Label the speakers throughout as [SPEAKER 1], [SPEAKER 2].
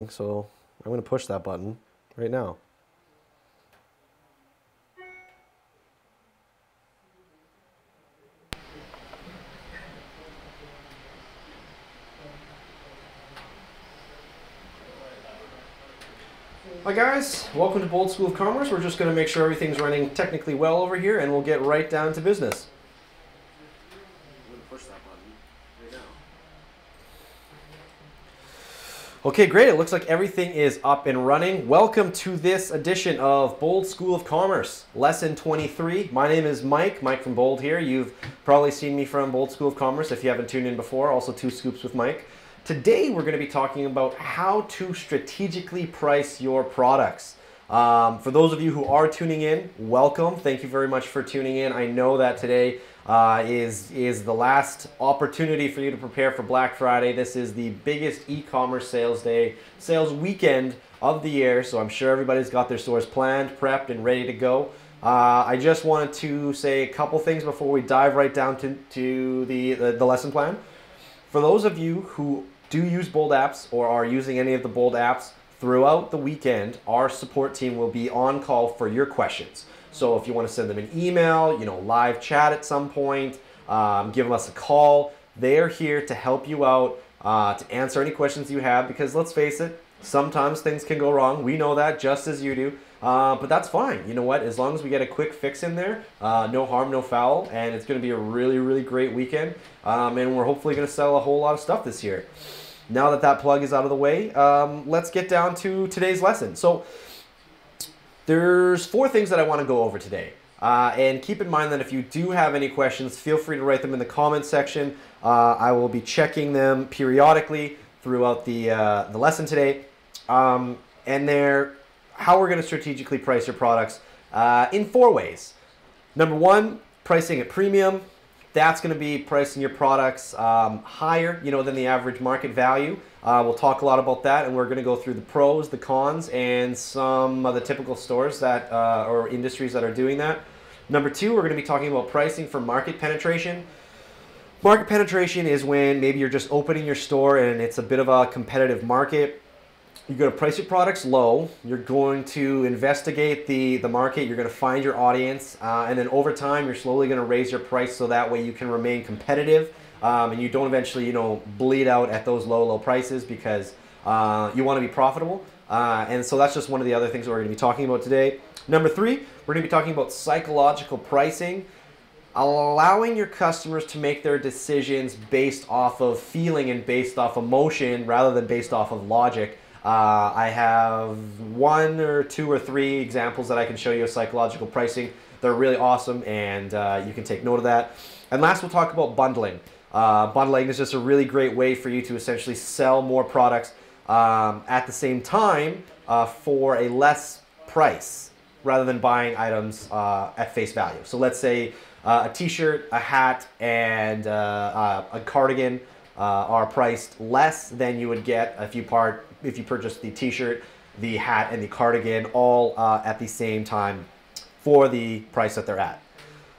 [SPEAKER 1] So I'm going to push that button right now. Hi guys, welcome to Bold School of Commerce. We're just going to make sure everything's running technically well over here and we'll get right down to business. I'm going to push that button right now. Okay, great. It looks like everything is up and running. Welcome to this edition of Bold School of Commerce, Lesson 23. My name is Mike from Bold here. You've probably seen me from Bold School of Commerce if you haven't tuned in before, also Two Scoops with Mike. Today, we're going to be talking about how to strategically price your products. For those of you who are tuning in, welcome. Thank you very much for tuning in. I know that today is the last opportunity for you to prepare for Black Friday. This is the biggest e-commerce sales day, sales weekend of the year. So I'm sure everybody's got their stores planned, prepped, and ready to go. I just wanted to say a couple things before we dive right down to the lesson plan. For those of you who do use Bold apps or are using any of the Bold apps, throughout the weekend, our support team will be on call for your questions. So if you want to send them an email, live chat at some point, give us a call. They're here to help you out, to answer any questions you have, because let's face it, sometimes things can go wrong. We know that just as you do. But that's fine. You know what? As long as we get a quick fix in there, no harm, no foul, and it's going to be a really, really great weekend. And we're hopefully going to sell a whole lot of stuff this year. Now that plug is out of the way, let's get down to today's lesson. So there's 4 things that I want to go over today. And keep in mind that if you do have any questions, feel free to write them in the comments section. I will be checking them periodically throughout the lesson today. And they're how we're going to strategically price your products in 4 ways. Number 1, pricing at premium. That's going to be pricing your products higher, than the average market value. We'll talk a lot about that, and we're going to go through the pros, the cons, and some of the typical stores that or industries that are doing that. Number 2, we're going to be talking about pricing for market penetration. Market penetration is when maybe you're just opening your store and it's a bit of a competitive market. You're going to price your products low, you're going to investigate the market, you're going to find your audience, and then over time you're slowly going to raise your price so that way you can remain competitive and you don't eventually bleed out at those low prices because you want to be profitable. And so that's just one of the other things that we're going to be talking about today. Number 3, we're going to be talking about psychological pricing, allowing your customers to make their decisions based off of feeling and based off emotion rather than based off of logic. I have 1 or 2 or 3 examples that I can show you of psychological pricing. They're really awesome, and you can take note of that. And last, we'll talk about bundling. Bundling is just a really great way for you to essentially sell more products at the same time for a less price rather than buying items at face value. So let's say a t-shirt, a hat, and a cardigan are priced less than you would get if you purchase the t-shirt, the hat, and the cardigan all at the same time for the price that they're at.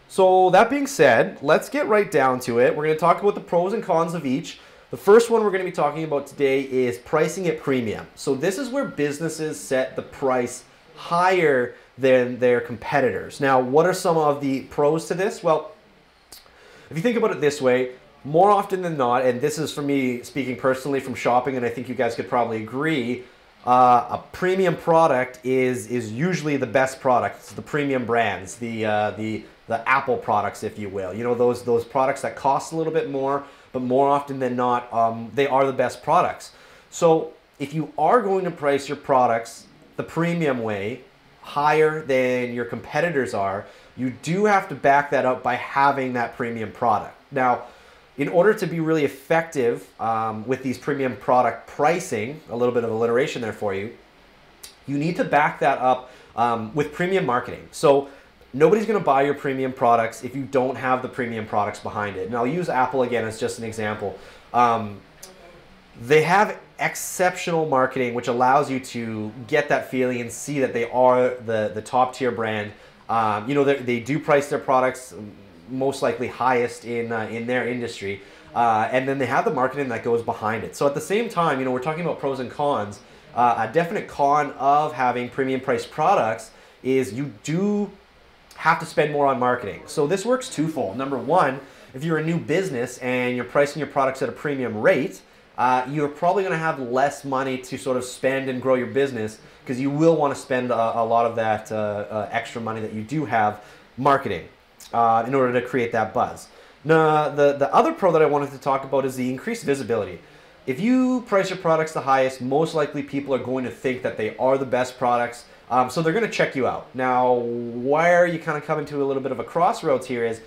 [SPEAKER 1] So that being said, let's get right down to it. We're going to talk about the pros and cons of each. The first one we're going to be talking about today is pricing at premium. So this is where businesses set the price higher than their competitors. Now, what are some of the pros to this? Well, if you think about it this way, more often than not, and this is for me speaking personally from shopping, and I think you guys could probably agree, a premium product is usually the best product. It's the premium brands, the Apple products, if you will. Those products that cost a little bit more, but more often than not, they are the best products. So if you are going to price your products the premium way, higher than your competitors are, you do have to back that up by having that premium product. Now, in order to be really effective with these premium product pricing, a little bit of alliteration there for you, you need to back that up with premium marketing. So nobody's going to buy your premium products if you don't have the premium products behind it. And I'll use Apple again as just an example. They have exceptional marketing, which allows you to get that feeling and see that they are the top tier brand. They do price their products most likely highest in their industry, and then they have the marketing that goes behind it. So at the same time, we're talking about pros and cons. A definite con of having premium priced products is you do have to spend more on marketing. So this works twofold. Number one, if you're a new business and you're pricing your products at a premium rate, you're probably going to have less money to sort of spend and grow your business, because you will want to spend a lot of that extra money that you do have marketing in order to create that buzz. Now, the other pro that I wanted to talk about is the increased visibility. If you price your products the highest, most likely people are going to think that they are the best products, so they're going to check you out. Now, where you kind of come into a little bit of a crossroads here is,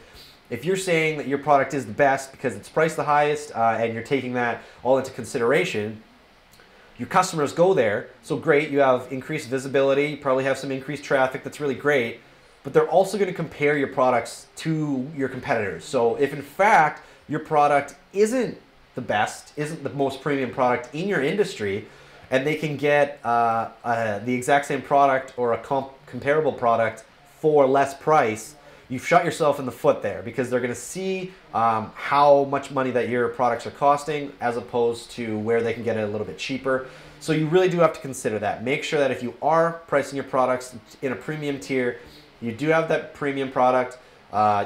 [SPEAKER 1] if you're saying that your product is the best because it's priced the highest and you're taking that all into consideration, your customers go there, so great, you have increased visibility, you probably have some increased traffic, that's really great, but they're also going to compare your products to your competitors. So if in fact your product isn't the best, isn't the most premium product in your industry, and they can get the exact same product or a comparable product for less price, you've shot yourself in the foot there, because they're going to see how much money that your products are costing as opposed to where they can get it a little bit cheaper. So you really do have to consider that. Make sure that if you are pricing your products in a premium tier, you do have that premium product,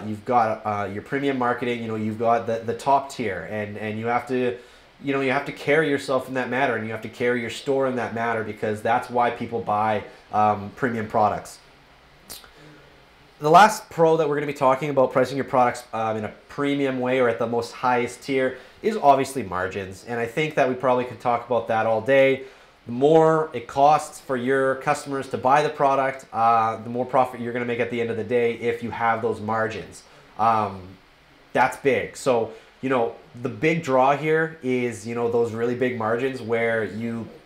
[SPEAKER 1] you've got your premium marketing, you've got the top tier, and you have to you have to carry yourself in that matter, and you have to carry your store in that matter, because that's why people buy premium products. The last pro that we're going to be talking about pricing your products in a premium way or at the most highest tier is obviously margins. And I think that we probably could talk about that all day. The more it costs for your customers to buy the product, the more profit you're going to make at the end of the day if you have those margins. That's big. So, the big draw here is, those really big margins where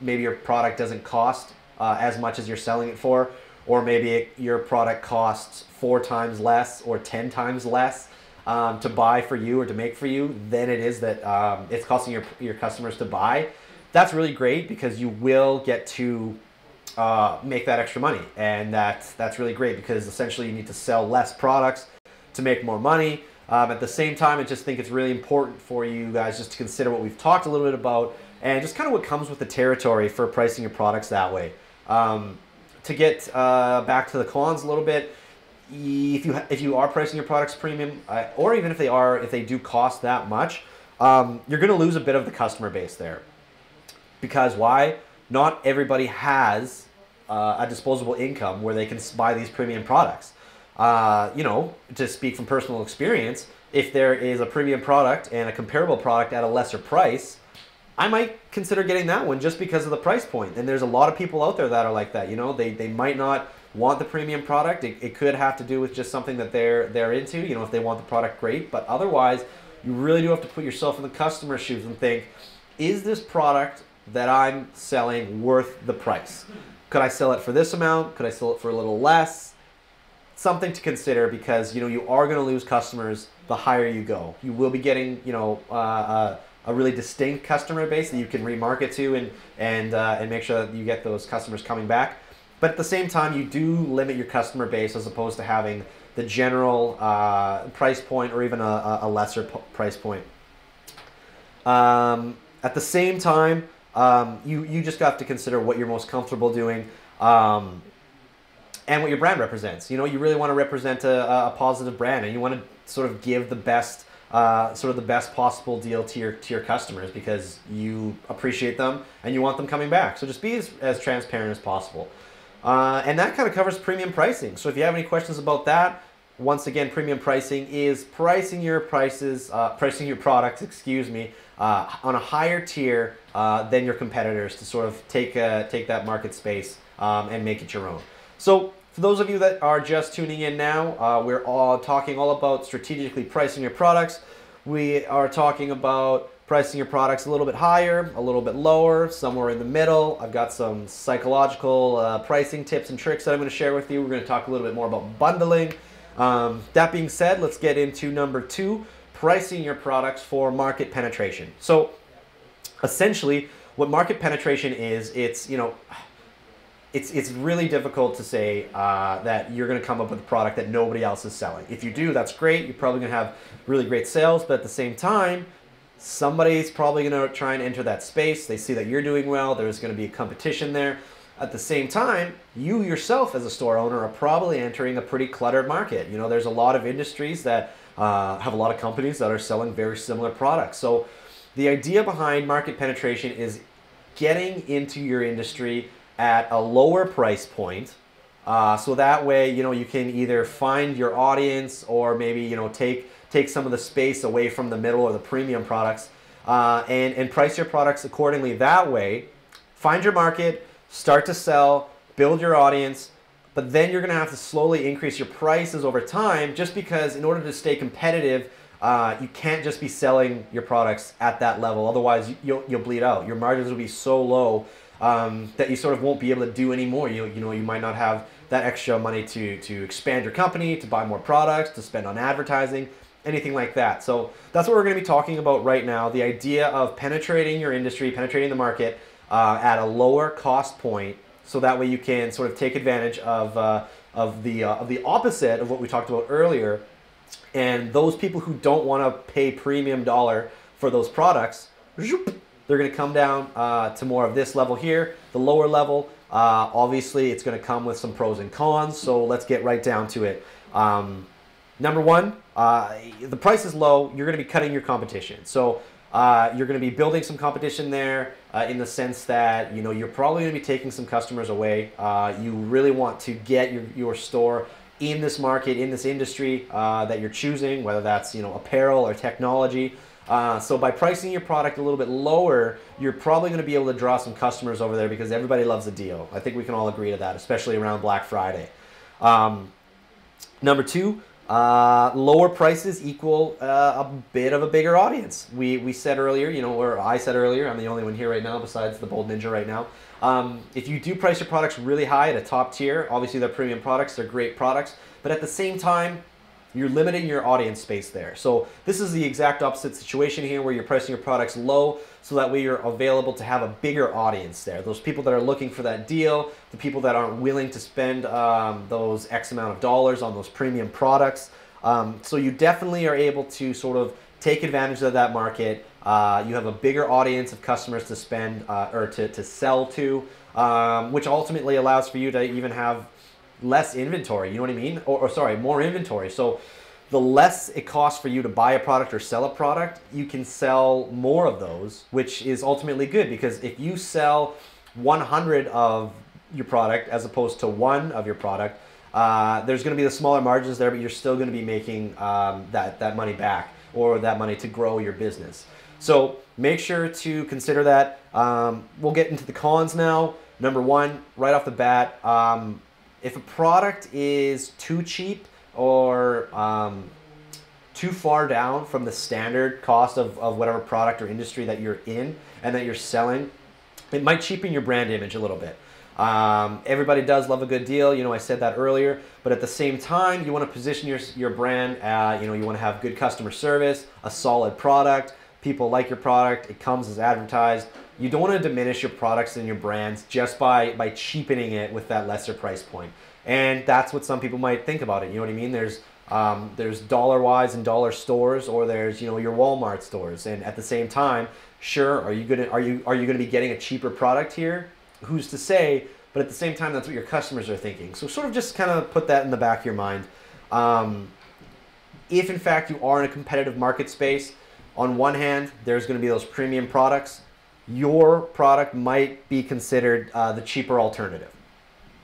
[SPEAKER 1] maybe your product doesn't cost as much as you're selling it for, or maybe your product costs 4 times less or 10 times less to buy for you or to make for you than it is that it's costing your customers to buy. That's really great, because you will get to make that extra money, and that's really great, because essentially you need to sell less products to make more money. At the same time, I just think it's really important for you guys just to consider what we've talked a little bit about, and just kind of what comes with the territory for pricing your products that way. To get back to the cons a little bit, if you are pricing your products premium, or even if they do cost that much, you're going to lose a bit of the customer base there. Because why? Not everybody has a disposable income where they can buy these premium products. To speak from personal experience, if there is a premium product and a comparable product at a lesser price, I might consider getting that one just because of the price point. And there's a lot of people out there that are like that. They might not want the premium product. It could have to do with just something that they're into. If they want the product, great. But otherwise, you really do have to put yourself in the customer's shoes and think, is this product that I'm selling worth the price? Could I sell it for this amount? Could I sell it for a little less? Something to consider, because you are going to lose customers the higher you go. You will be getting a really distinct customer base that you can remarket to and make sure that you get those customers coming back. But at the same time, you do limit your customer base as opposed to having the general price point or even a lesser price point. At the same time, you just have to consider what you're most comfortable doing. And what your brand represents. You really want to represent a positive brand, and you want to sort of give the best, the best possible deal to your customers, because you appreciate them and you want them coming back. So just be as transparent as possible. And that kind of covers premium pricing. So if you have any questions about that, once again, premium pricing is pricing your products, on a higher tier than your competitors to sort of take that market space and make it your own. So for those of you that are just tuning in now, we're all talking all about strategically pricing your products. We are talking about pricing your products a little bit higher, a little bit lower, somewhere in the middle. I've got some psychological pricing tips and tricks that I'm going to share with you. We're going to talk a little bit more about bundling. That being said, let's get into number 2, pricing your products for market penetration. So essentially, what market penetration is, it's really difficult to say that you're going to come up with a product that nobody else is selling. If you do, that's great. You're probably going to have really great sales, but at the same time, somebody's probably going to try and enter that space. They see that you're doing well. There's going to be a competition there. At the same time, you yourself as a store owner are probably entering a pretty cluttered market. You know, there's a lot of industries that have a lot of companies that are selling very similar products. So the idea behind market penetration is getting into your industry at a lower price point. So that way, you know, you can either find your audience or maybe, you know, take some of the space away from the middle or the premium products and price your products accordingly that way. Find your market, start to sell, build your audience, but then you're going to have to slowly increase your prices over time just because in order to stay competitive, you can't just be selling your products at that level. Otherwise, you'll bleed out. Your margins will be so low that you sort of won't be able to do anymore. You know, you might not have that extra money to expand your company, to buy more products, to spend on advertising, anything like that. So that's what we're going to be talking about right now. The idea of penetrating your industry, penetrating the market at a lower cost point, so that way you can sort of take advantage of the opposite of what we talked about earlier. And those people who don't want to pay premium dollar for those products, they're going to come down to more of this level here, the lower level. Obviously, it's going to come with some pros and cons, so let's get right down to it. Number one, the price is low. You're going to be cutting your competition. So you're going to be building some competition there in the sense that, you know, you're probably going to be taking some customers away. You really want to get your store in this market, in this industry that you're choosing, whether that's, you know, apparel or technology. So by pricing your product a little bit lower, you're probably going to be able to draw some customers over there because everybody loves a deal. I think we can all agree to that, especially around Black Friday. Number two, lower prices equal a bit of a bigger audience. We said earlier, you know, or I said earlier, I'm the only one here right now besides the Bold Ninja right now. If you do price your products really high at a top tier, obviously they're premium products, they're great products, but at the same time, you're limiting your audience space there. So this is the exact opposite situation here where you're pricing your products low so that way you're available to have a bigger audience there. Those people that are looking for that deal, the people that aren't willing to spend those X amount of dollars on those premium products. So you definitely are able to sort of take advantage of that market. You have a bigger audience of customers to spend or to sell to, which ultimately allows for you to even have less inventory, you know what I mean? Or sorry, more inventory. So the less it costs for you to buy a product or sell a product, you can sell more of those, which is ultimately good because if you sell 100 of your product as opposed to one of your product, there's going to be the smaller margins there, but you're still going to be making that money back or that money to grow your business. So make sure to consider that. We'll get into the cons now. Number one, right off the bat, if a product is too cheap or too far down from the standard cost of whatever product or industry that you're in and that you're selling, it might cheapen your brand image a little bit. Everybody does love a good deal, you know, I said that earlier, but at the same time, you want to position your brand, you know, you want to have good customer service, a solid product, people like your product, it comes as advertised. You don't want to diminish your products and your brands just by cheapening it with that lesser price point. And that's what some people might think about it. You know what I mean? There's dollar wise and dollar stores, or there's, you know, your Walmart stores. And at the same time, sure, are you gonna be getting a cheaper product here? Who's to say? But at the same time, that's what your customers are thinking. So sort of just kind of put that in the back of your mind. If in fact you are in a competitive market space, on one hand, there's going to be those premium products. Your product might be considered the cheaper alternative.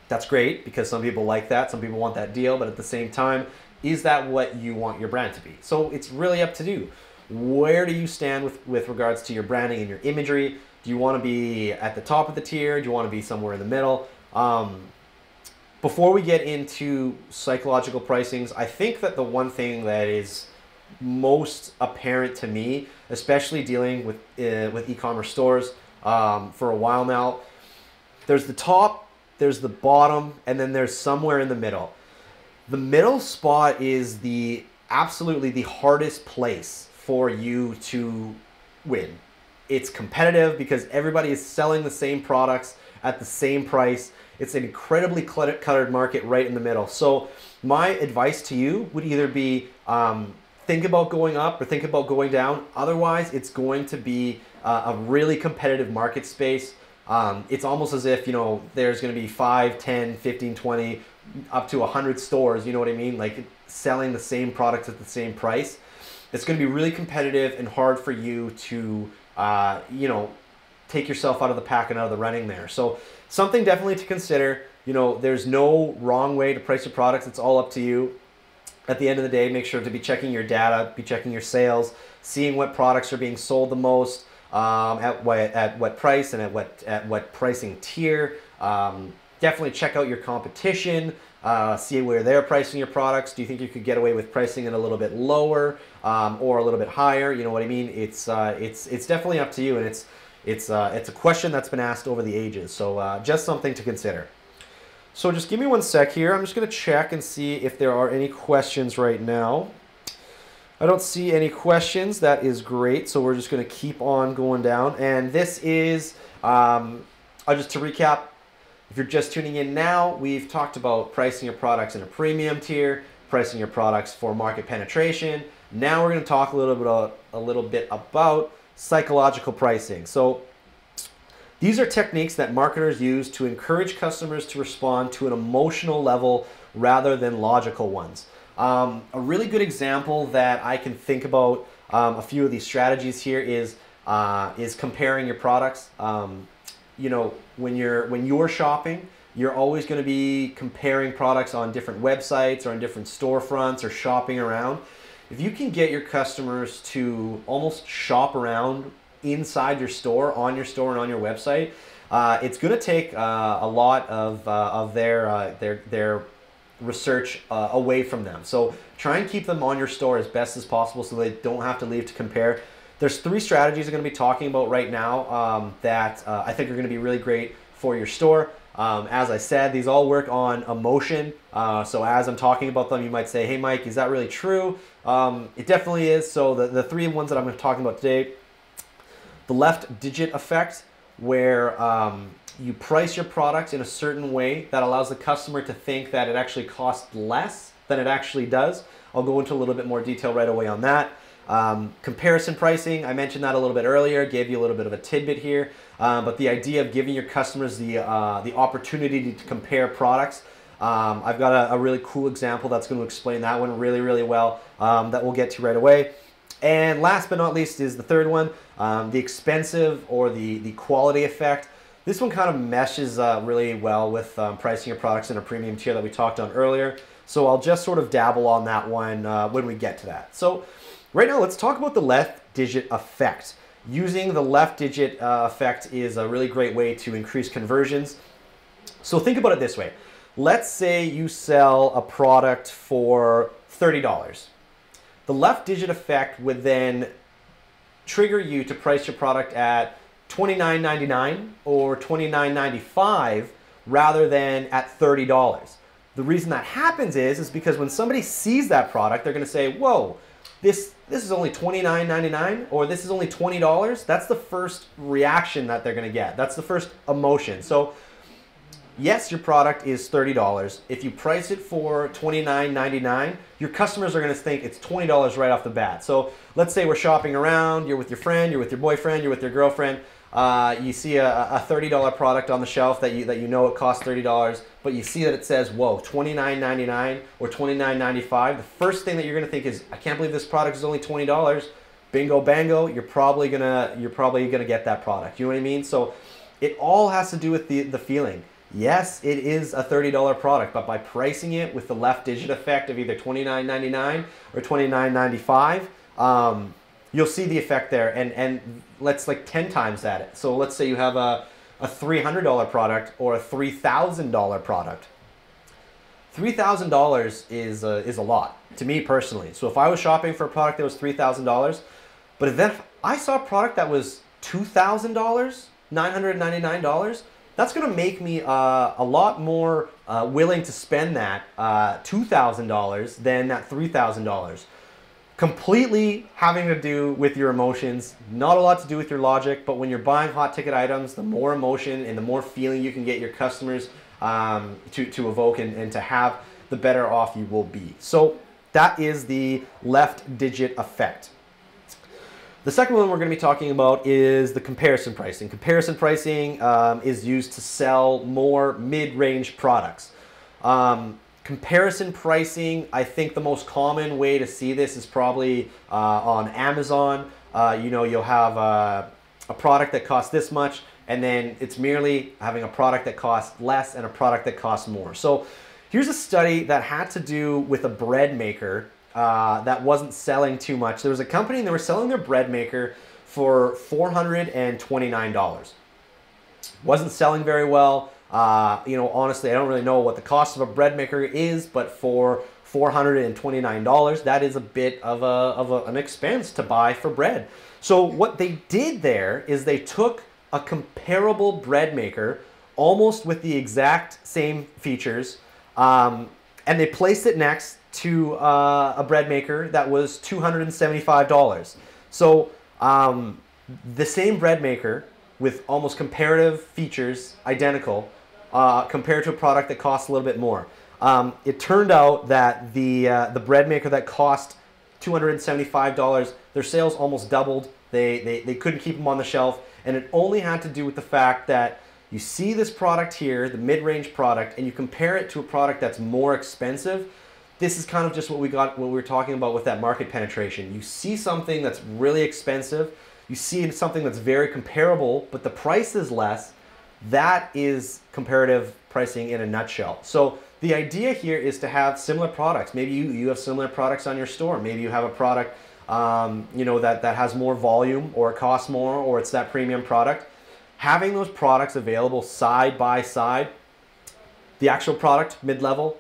[SPEAKER 1] That's great because some people like that, some people want that deal, but at the same time, is that what you want your brand to be? So it's really up to you. Where do you stand with regards to your branding and your imagery? Do you want to be at the top of the tier? Do you want to be somewhere in the middle? Before we get into psychological pricings, I think that the one thing that is most apparent to me, especially dealing with e-commerce stores for a while now, there's the top, there's the bottom, and then there's somewhere in the middle. The middle spot is absolutely the hardest place for you to win. It's competitive because everybody is selling the same products at the same price. It's an incredibly cluttered market right in the middle. So my advice to you would either be think about going up or think about going down. Otherwise, it's going to be a really competitive market space. It's almost as if, you know, there's going to be 5, 10, 15, 20, up to 100 stores, you know what I mean? Like selling the same products at the same price. It's going to be really competitive and hard for you to, you know, take yourself out of the pack and out of the running there. So something definitely to consider. You know, there's no wrong way to price your products. It's all up to you. At the end of the day, make sure to be checking your data, be checking your sales, seeing what products are being sold the most, at what price and at what pricing tier. Definitely check out your competition, see where they're pricing your products. Do you think you could get away with pricing it a little bit lower or a little bit higher? You know what I mean? It's definitely up to you, and it's a question that's been asked over the ages. So just something to consider. So just give me one sec here. I'm just going to check and see if there are any questions right now. I don't see any questions. That is great. So we're just going to keep on going down. And this is, just to recap, if you're just tuning in now, we've talked about pricing your products in a premium tier, pricing your products for market penetration. Now we're going to talk a little bit about psychological pricing. So these are techniques that marketers use to encourage customers to respond to an emotional level rather than logical ones. A really good example that I can think about a few of these strategies here is comparing your products. You know, when you're shopping, you're always going to be comparing products on different websites or on different storefronts or shopping around. If you can get your customers to almost shop around inside your store, on your store, and on your website, it's going to take a lot of their research away from them. So try and keep them on your store as best as possible so they don't have to leave to compare. There's 3 strategies I'm going to be talking about right now that I think are going to be really great for your store. As I said, these all work on emotion. So as I'm talking about them, you might say, hey Mike, is that really true? It definitely is. So the 3 ones that I'm going to be talking about today: the left digit effect, where you price your product in a certain way that allows the customer to think that it actually costs less than it actually does. I'll go into a little bit more detail right away on that. Comparison pricing, I mentioned that a little bit earlier, gave you a little bit of a tidbit here, but the idea of giving your customers the opportunity to compare products. I've got a really cool example that's going to explain that one really, really well, that we'll get to right away. And last but not least is the third one, the expensive or the quality effect. This one kind of meshes really well with pricing your products in a premium tier that we talked on earlier. So I'll just sort of dabble on that one when we get to that. So right now, let's talk about the left digit effect. Using the left digit effect is a really great way to increase conversions. So think about it this way. Let's say you sell a product for $30. The left digit effect would then trigger you to price your product at $29.99 or $29.95 rather than at $30. The reason that happens is because when somebody sees that product, they're going to say, whoa, this is only $29.99 or this is only $20. That's the first reaction that they're going to get. That's the first emotion. So yes, your product is $30. If you price it for $29.99, your customers are going to think it's $20 right off the bat. So let's say we're shopping around, you're with your friend, you're with your boyfriend, you're with your girlfriend. You see a $30 product on the shelf that you know it costs $30, but you see that it says, whoa, $29.99 or $29.95. The first thing that you're going to think is, I can't believe this product is only $20. Bingo, bango, you're probably gonna get that product. You know what I mean? So it all has to do with the feeling. Yes, it is a $30 product, but by pricing it with the left digit effect of either $29.99 or $29.95, you'll see the effect there, and let's like 10 times that. So let's say you have a $300 product or a $3,000 product. $3,000 is a lot to me personally. So if I was shopping for a product that was $3,000, but if I saw a product that was $2,000, $999, that's going to make me a lot more willing to spend that $2,000 than that $3,000. Completely having to do with your emotions, not a lot to do with your logic, but when you're buying hot ticket items, the more emotion and the more feeling you can get your customers to evoke and to have, the better off you will be. So That is the left digit effect. The second one we're going to be talking about is the comparison pricing. Comparison pricing is used to sell more mid-range products. Comparison pricing, I think the most common way to see this is probably on Amazon. You'll have a product that costs this much, and then it's merely having a product that costs less and a product that costs more. So here's a study that had to do with a bread maker that wasn't selling too much. There was a company and they were selling their bread maker for $429. Wasn't selling very well. Honestly, I don't really know what the cost of a bread maker is, but for $429, that is a bit of an expense to buy for bread. So what they did there is they took a comparable bread maker, almost with the exact same features, and they placed it next to a bread maker that was $275. So the same bread maker with almost comparative features, identical, compared to a product that costs a little bit more. It turned out that the bread maker that cost $275, their sales almost doubled. They couldn't keep them on the shelf, and it only had to do with the fact that you see this product here, the mid-range product, and you compare it to a product that's more expensive. This is kind of just what we were talking about with that market penetration. You see something that's really expensive, you see something that's very comparable, but the price is less. That is comparative pricing in a nutshell. So the idea here is to have similar products. Maybe you have similar products on your store. Maybe you have a product that has more volume, or it costs more, or it's that premium product. Having those products available side by side, the actual product mid-level,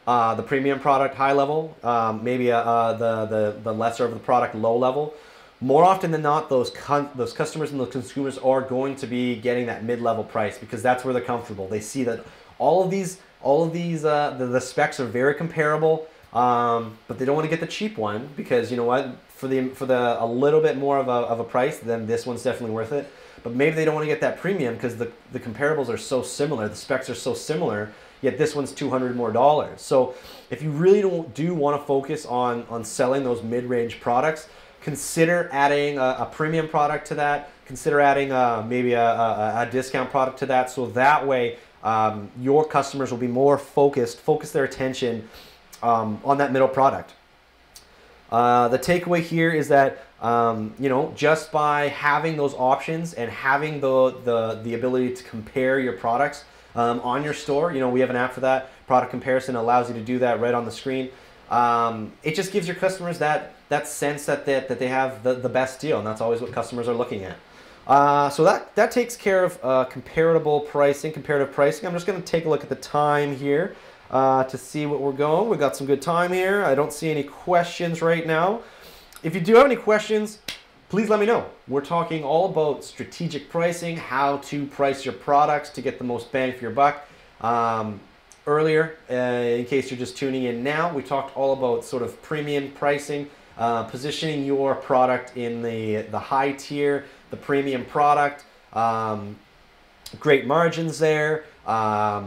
[SPEAKER 1] the premium product high level, maybe the lesser of the product low level. More often than not, those customers and those consumers are going to be getting that mid-level price because that's where they're comfortable. They see that all of these the specs are very comparable, but they don't want to get the cheap one because you know what, for a little bit more of a price, then this one's definitely worth it. But maybe they don't want to get that premium because the comparables are so similar, the specs are so similar, yet this one's $200 more. So if you really do want to focus on selling those mid-range products, consider adding a premium product to that. Consider adding maybe a discount product to that, so that way your customers will be more focus their attention on that middle product. The takeaway here is that just by having those options and having the ability to compare your products on your store, we have an app for that. Product comparison allows you to do that right on the screen. It just gives your customers that sense that they have the best deal, and that's always what customers are looking at. So that takes care of comparative pricing. I'm just going to take a look at the time here to see what we're going. We've got some good time here. I don't see any questions right now. If you do have any questions, please let me know. We're talking all about strategic pricing, how to price your products to get the most bang for your buck. Earlier, in case you're just tuning in now, we talked all about sort of premium pricing, positioning your product in the high tier, the premium product, great margins there, a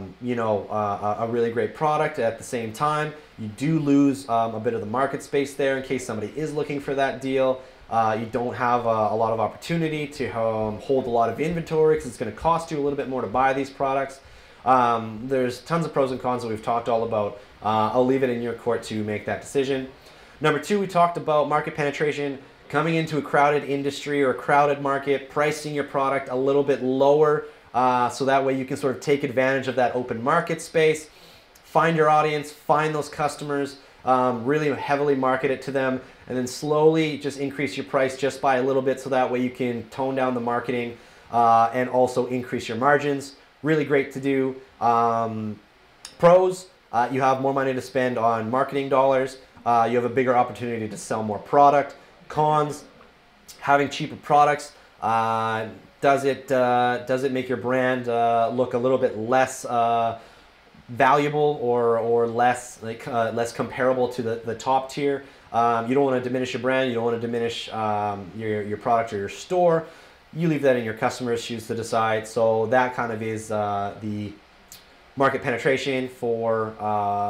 [SPEAKER 1] really great product at the same time. You do lose a bit of the market space there in case somebody is looking for that deal. You don't have a lot of opportunity to hold a lot of inventory because it's going to cost you a little bit more to buy these products. There's tons of pros and cons that we've talked all about. I'll leave it in your court to make that decision. Number two, we talked about market penetration, coming into a crowded industry or a crowded market, pricing your product a little bit lower so that way you can sort of take advantage of that open market space, find your audience, find those customers, really heavily market it to them, and then slowly just increase your price just by a little bit so that way you can tone down the marketing and also increase your margins. Really great to do. Pros, you have more money to spend on marketing dollars. You have a bigger opportunity to sell more product. Cons, having cheaper products. Does it make your brand look a little bit less valuable or less less comparable to the top tier? You don't want to diminish your brand. You don't want to diminish your product or your store. You leave that in your customers' shoes to decide. So that kind of is the market penetration for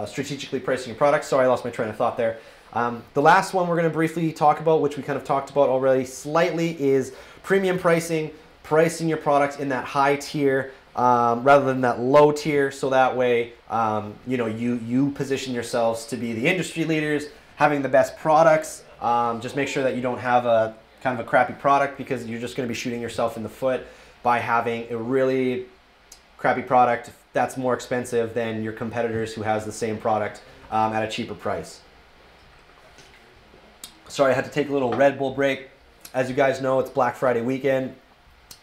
[SPEAKER 1] strategically pricing your products. Sorry, I lost my train of thought there. The last one we're going to briefly talk about, which we kind of talked about already slightly, is premium pricing, pricing your products in that high tier rather than that low tier, so that way you position yourselves to be the industry leaders, having the best products. Just make sure that you don't have a kind of a crappy product, because you're just going to be shooting yourself in the foot by having a really crappy product that's more expensive than your competitors who has the same product at a cheaper price. Sorry, I had to take a little Red Bull break. As you guys know, it's Black Friday weekend.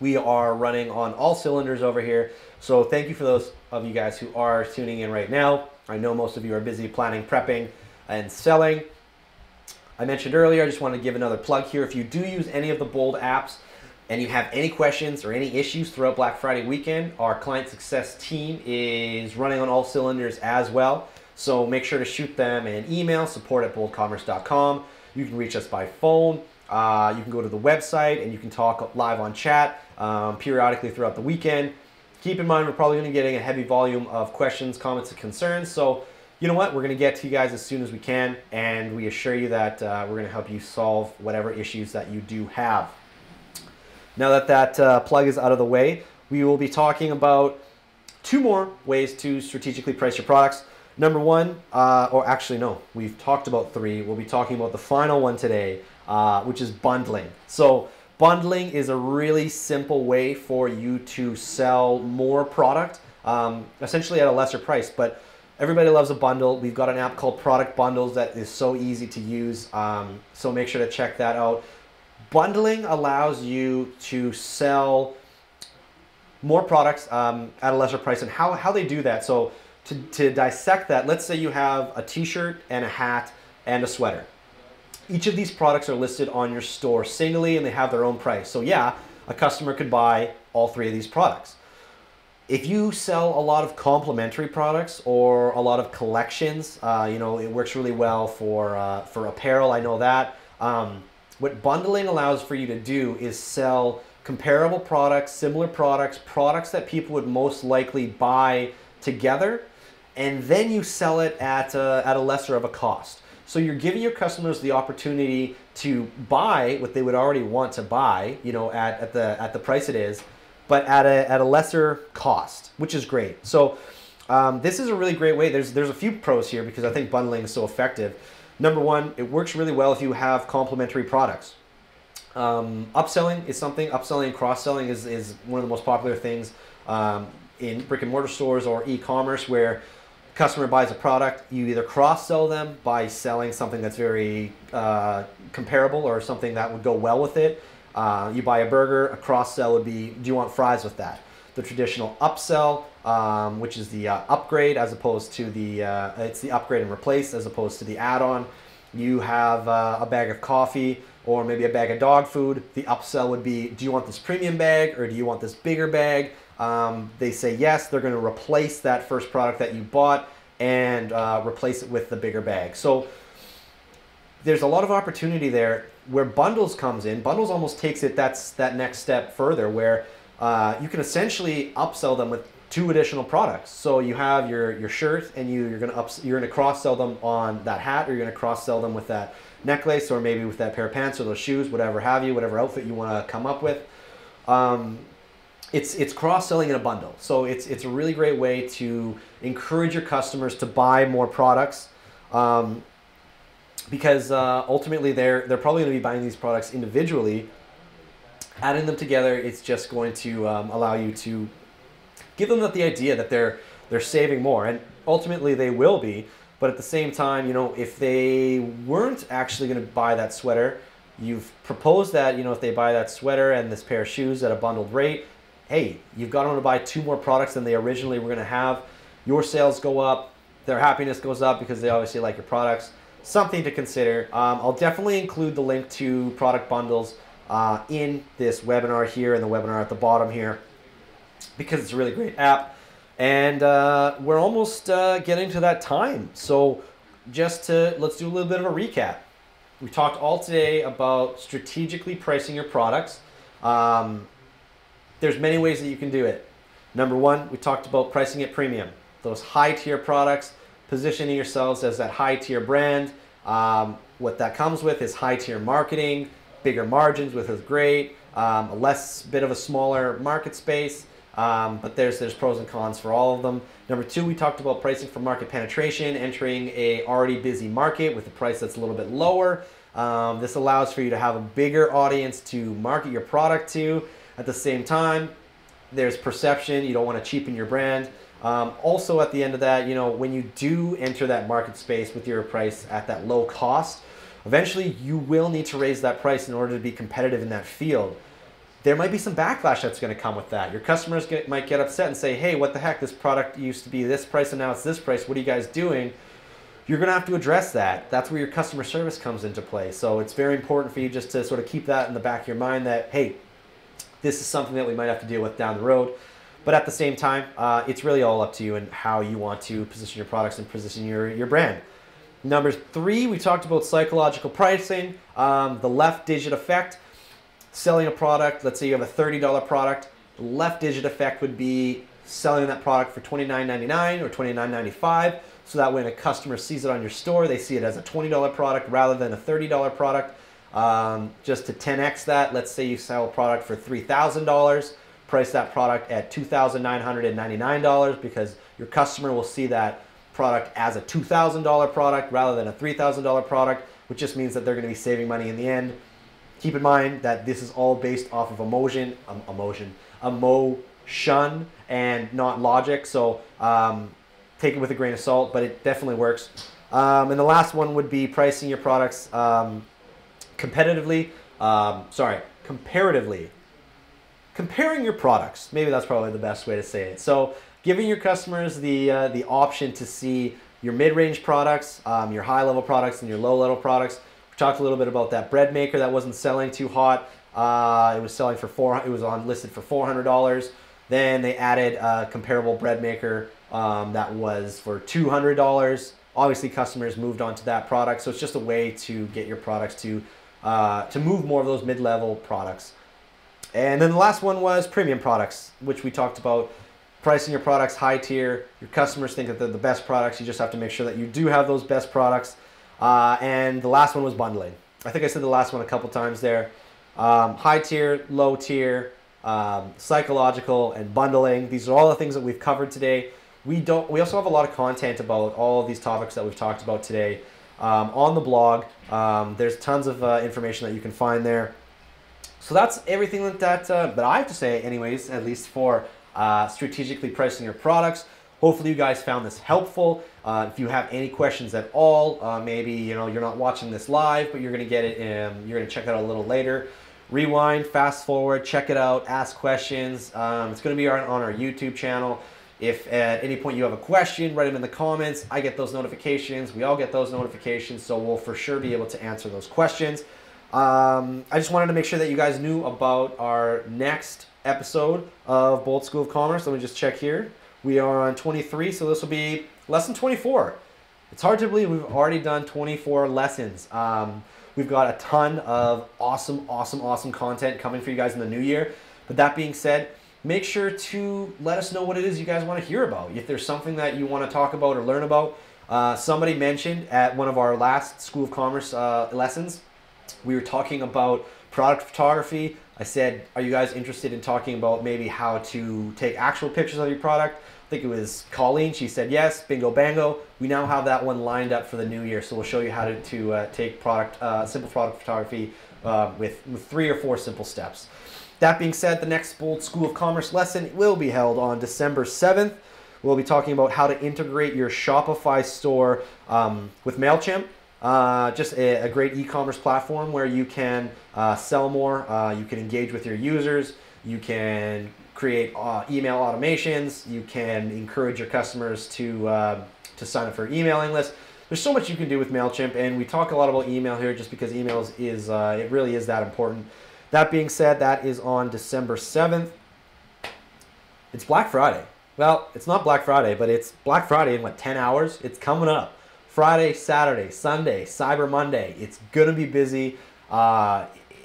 [SPEAKER 1] We are running on all cylinders over here. So thank you for those of you guys who are tuning in right now. I know most of you are busy planning, prepping, and selling. I mentioned earlier, I just want to give another plug here. If you do use any of the Bold apps and you have any questions or any issues throughout Black Friday weekend, our client success team is running on all cylinders as well. So make sure to shoot them an email, support@boldcommerce.com. You can reach us by phone. You can go to the website and you can talk live on chat periodically throughout the weekend. Keep in mind, we're probably going to be getting a heavy volume of questions, comments, and concerns. So you know what? We're going to get to you guys as soon as we can, and we assure you that we're going to help you solve whatever issues that you do have. Now that that plug is out of the way, we will be talking about 2 more ways to strategically price your products. Number 1, or actually no, we've talked about 3. We'll be talking about the final one today, which is bundling. So bundling is a really simple way for you to sell more product, essentially at a lesser price. But everybody loves a bundle. We've got an app called Product Bundles that is so easy to use, so make sure to check that out. Bundling allows you to sell more products at a lesser price, and how they do that. So to dissect that, let's say you have a t-shirt and a hat and a sweater. Each of these products are listed on your store singly, and they have their own price. So yeah, a customer could buy all 3 of these products. If you sell a lot of complementary products or a lot of collections, it works really well for apparel, I know that. What bundling allows for you to do is sell comparable products, similar products, products that people would most likely buy together, and then you sell it at a lesser of a cost. So you're giving your customers the opportunity to buy what they would already want to buy, at the price it is, but at a lesser cost, which is great. So this is a really great way. There's a few pros here because I think bundling is so effective. Number 1, it works really well if you have complementary products. Upselling is something. Upselling and cross-selling is one of the most popular things in brick and mortar stores or e-commerce, where customer buys a product, you either cross-sell them by selling something that's very comparable or something that would go well with it. You buy a burger, a cross-sell would be, do you want fries with that? The traditional upsell, which is the upgrade, as opposed to it's the upgrade and replace as opposed to the add-on. You have a bag of coffee or maybe a bag of dog food. The upsell would be, do you want this premium bag or do you want this bigger bag? They say yes, they're going to replace that first product that you bought and replace it with the bigger bag. So there's a lot of opportunity there. Where bundles comes in, bundles almost takes it that next step further, where you can essentially upsell them with 2 additional products. So you have your shirt, and you're gonna cross sell them on that hat, or you're gonna cross sell them with that necklace, or maybe with that pair of pants or those shoes, whatever have you, whatever outfit you want to come up with. It's cross-selling in a bundle. So it's a really great way to encourage your customers to buy more products, because ultimately they're probably going to be buying these products individually. Adding them together, it's just going to allow you to give them the idea that they're saving more, and ultimately they will be. But at the same time, if they weren't actually going to buy that sweater, you've proposed that, if they buy that sweater and this pair of shoes at a bundled rate, hey, you've got them to buy 2 more products than they originally were going to have. Your sales go up, their happiness goes up because they obviously like your products. Something to consider. I'll definitely include the link to Product Bundles in this webinar here, and the webinar at the bottom here, because it's a really great app. And we're almost getting to that time. So let's do a little bit of a recap. We talked all today about strategically pricing your products. There's many ways that you can do it. Number 1, we talked about pricing at premium. Those high tier products, positioning yourselves as that high tier brand, What that comes with is high tier marketing, bigger margins, which is great, a less bit of a smaller market space, but there's pros and cons for all of them. Number two, we talked about pricing for market penetration, entering a already busy market with a price that's a little bit lower. This allows for you to have a bigger audience to market your product to. At the same time, there's perception. You don't want to cheapen your brand. Also, at the end of that, you know, when you do enter that market space with your price at that low cost, eventually you will need to raise that price in order to be competitive in that field. There might be some backlash that's going to come with that. Your customers might get upset and say, hey, what the heck, this product used to be this price and now it's this price. What are you guys doing? You're going to have to address that. That's where your customer service comes into play. So it's very important for you just to sort of keep that in the back of your mind that, hey, this is something that we might have to deal with down the road. But at the same time, it's really all up to you and how you want to position your products and position your brand. Number three, we talked about psychological pricing, the left digit effect. Selling a product, let's say you have a $30 product, the left digit effect would be selling that product for $29.99 or $29.95. So that when a customer sees it on your store, they see it as a $20 product rather than a $30 product. Just to 10x that, let's say you sell a product for $3,000, price that product at $2,999 because your customer will see that product as a $2,000 product rather than a $3,000 product, which just means that they're going to be saving money in the end. Keep in mind that this is all based off of emotion and not logic. So take it with a grain of salt, but it definitely works. And the last one would be pricing your products comparatively. Comparing your products. Maybe that's probably the best way to say it. So giving your customers the option to see your mid-range products, your high-level products, and your low-level products. We talked a little bit about that bread maker that wasn't selling too hot. It was selling for it was listed for $400. Then they added a comparable bread maker that was for $200. Obviously, customers moved on to that product, so it's just a way to get your products to move more of those mid-level products. And then the last one was premium products, which we talked about. Pricing your products high tier. Your customers think that they're the best products. You just have to make sure that you do have those best products. And the last one was bundling. I think I said the last one a couple times there. High tier, low tier, psychological, and bundling. These are all the things that we've covered today. We also have a lot of content about all of these topics that we've talked about today on the blog. There's tons of information that you can find there. So that's everything that I have to say anyways, at least for strategically pricing your products. Hopefully you guys found this helpful. If you have any questions at all, maybe you're not watching this live, but you're gonna get it and you're gonna check it out a little later. Rewind, fast forward, check it out, ask questions. It's gonna be on our YouTube channel. If at any point you have a question, write them in the comments. I get those notifications. We all get those notifications, so we'll for sure be able to answer those questions. I just wanted to make sure that you guys knew about our next episode of Bold School of Commerce. Let me just check here. We are on 23, so this will be lesson 24. It's hard to believe we've already done 24 lessons. We've got a ton of awesome content coming for you guys in the new year. But that being said, make sure to let us know what it is you guys want to hear about. If there's something that you want to talk about or learn about, somebody mentioned at one of our last School of Commerce lessons, we were talking about product photography. I said, are you guys interested in talking about maybe how to take actual pictures of your product? I think it was Colleen. She said yes, bingo bango. We now have that one lined up for the new year. So we'll show you how to take simple product photography with 3 or 4 simple steps. That being said, the next Bold School of Commerce lesson will be held on December 7th. We'll be talking about how to integrate your Shopify store with MailChimp. Just a great e-commerce platform where you can sell more, you can engage with your users, you can create email automations, you can encourage your customers to sign up for an emailing list. There's so much you can do with MailChimp, and we talk a lot about email here just because emails is it really is that important. That being said, that is on December 7th. It's Black Friday. Well, it's not Black Friday, but it's Black Friday in 10 hours? It's coming up. Friday, Saturday, Sunday, Cyber Monday. It's gonna be busy.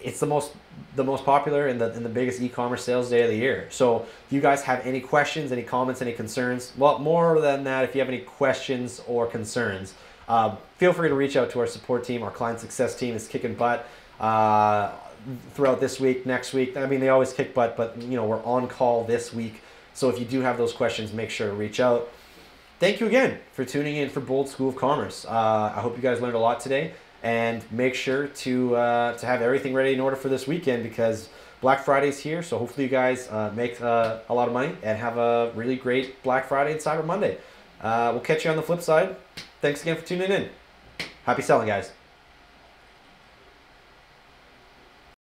[SPEAKER 1] It's the most popular and the biggest e-commerce sales day of the year. So if you guys have any questions, any comments, any concerns, well, more than that, if you have any questions or concerns, Feel free to reach out to our support team. Our client success team is kicking butt throughout this week, next week. I mean, they always kick butt, but we're on call this week. So if you do have those questions, make sure to reach out. Thank you again for tuning in for Bold School of Commerce. I hope you guys learned a lot today, and make sure to have everything ready in order for this weekend, because Black Friday's here. So hopefully you guys make a lot of money and have a really great Black Friday and Cyber Monday. We'll catch you on the flip side. Thanks again for tuning in. Happy selling, guys.